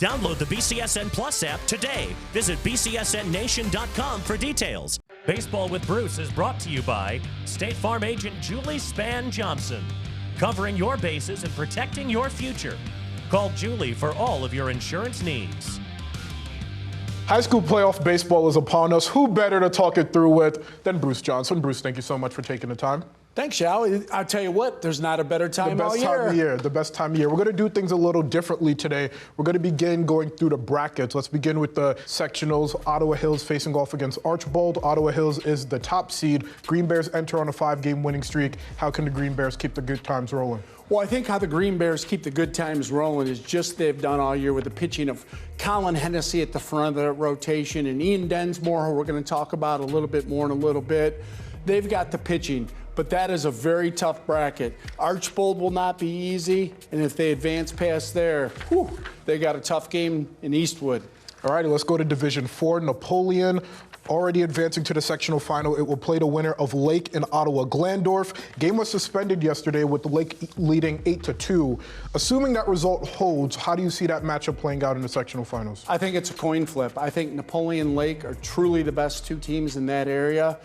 Download the BCSN Plus app today. Visit bcsnnation.com for details. Baseball with Bruce is brought to you by State Farm agent Julie Spann Johnson. Covering your bases and protecting your future. Call Julie for all of your insurance needs. High school playoff baseball is upon us. Who better to talk it through with than Bruce Johnson? Bruce, thank you so much for taking the time. Thanks, Shal. I'll tell you what, there's not a better time all year. The best time of year. We're going to do things a little differently today. We're going to begin going through the brackets. Let's begin with the sectionals. Ottawa Hills facing off against Archbold. Ottawa Hills is the top seed. Green Bears enter on a 5-game winning streak. How can the Green Bears keep the good times rolling? Well, I think how the Green Bears keep the good times rolling is just they've done all year with the pitching of Colin Hennessy at the front of the rotation and Ian Densmore, who we're going to talk about a little bit more in a little bit. They've got the pitching, but that is a very tough bracket. Archbold will not be easy, and if they advance past there, they got a tough game in Eastwood. All right, let's go to Division 4. Napoleon already advancing to the sectional final. It will play the winner of Lake and Ottawa Glandorf. Game was suspended yesterday with the Lake leading 8-2. Assuming that result holds, how do you see that matchup playing out in the sectional finals? I think it's a coin flip. I think Napoleon and Lake are truly the best two teams in that area.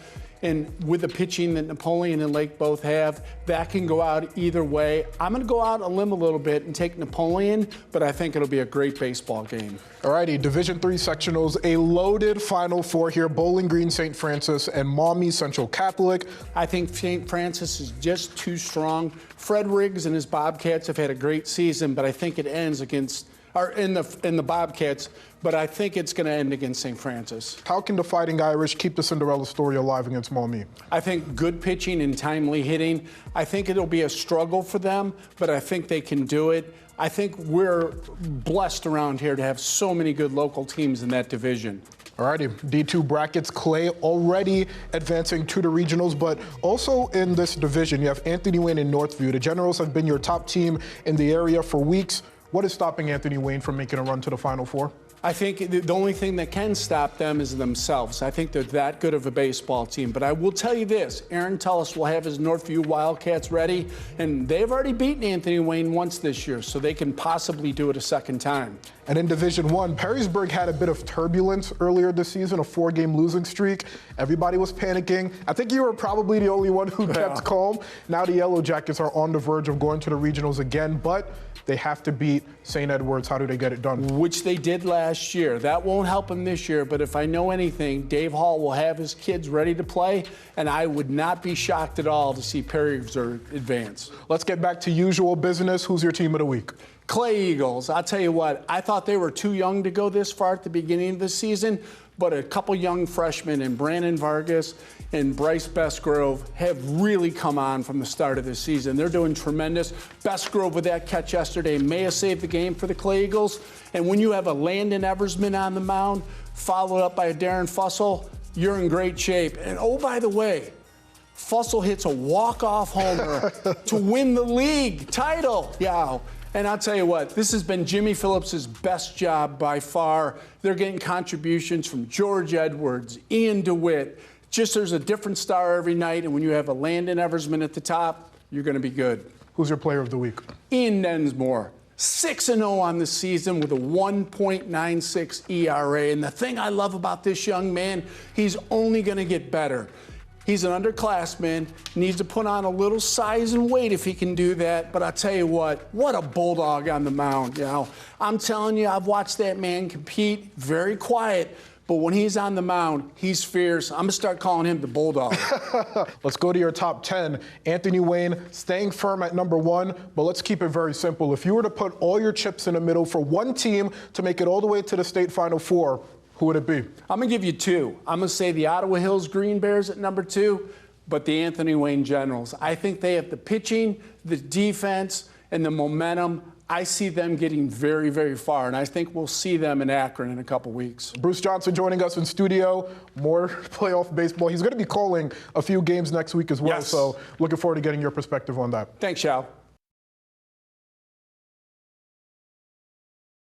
And with the pitching that Napoleon and Lake both have, that can go out either way. I'm going to go out on a limb a little bit and take Napoleon, but I think it'll be a great baseball game. All righty, Division 3 sectionals, a loaded Final Four here. Bowling Green, St. Francis, and Maumee Central Catholic. I think St. Francis is just too strong. Fred Riggs and his Bobcats have had a great season, but I think it ends in the Bobcats, but I think it's going to end against St. Francis. How can the Fighting Irish keep the Cinderella story alive against Maumee? I think good pitching and timely hitting. I think it'll be a struggle for them, but I think they can do it. I think we're blessed around here to have so many good local teams in that division. All righty, D2 brackets, Clay already advancing to the regionals, but also in this division, you have Anthony Wayne and Northview. The Generals have been your top team in the area for weeks. What is stopping Anthony Wayne from making a run to the Final Four? I think the only thing that can stop them is themselves. I think they're that good of a baseball team. But I will tell you this, Aaron Tullis will have his Northview Wildcats ready, and they've already beaten Anthony Wayne once this year, so they can possibly do it a second time. And in Division 1, Perrysburg had a bit of turbulence earlier this season, a 4-game losing streak. Everybody was panicking. I think you were probably the only one who kept calm. Now the Yellow Jackets are on the verge of going to the regionals again, but they have to beat St. Edwards. How do they get it done? Which they did last year. That won't help them this year, but if I know anything, Dave Hall will have his kids ready to play, and I would not be shocked at all to see Perrysburg advance. Let's get back to usual business. Who's your team of the week? Clay Eagles. I'll tell you what, I thought they were too young to go this far at the beginning of the season, but a couple young freshmen in Brandon Vargas and Bryce Bestgrove have really come on from the start of the season. They're doing tremendous. Bestgrove with that catch yesterday may have saved the game for the Clay Eagles. And when you have a Landon Eversman on the mound, followed up by a Darren Fussell, you're in great shape. And oh, by the way, Fussell hits a walk-off homer to win the league title. Yeah. And I'll tell you what, this has been Jimmy Phillips' best job by far. They're getting contributions from George Edwards, Ian DeWitt. Just there's a different star every night, and when you have a Landon Eversman at the top, you're going to be good. Who's your player of the week? Ian Densmore. 6-0 on the season with a 1.96 ERA. And the thing I love about this young man, he's only going to get better. He's an underclassman, needs to put on a little size and weight if he can do that. But I tell you what a bulldog on the mound. You know, I'm telling you, I've watched that man compete, very quiet. But when he's on the mound, he's fierce. I'm going to start calling him the Bulldog. Let's go to your top 10. Anthony Wayne staying firm at number 1, but let's keep it very simple. If you were to put all your chips in the middle for one team to make it all the way to the state Final Four, who would it be? I'm going to give you 2. I'm going to say the Ottawa Hills Green Bears at number 2, but the Anthony Wayne Generals. I think they have the pitching, the defense, and the momentum. I see them getting very, very far, and I think we'll see them in Akron in a couple weeks. Bruce Johnson joining us in studio. More playoff baseball. He's going to be calling a few games next week as well, yes. So looking forward to getting your perspective on that. Thanks, Shal.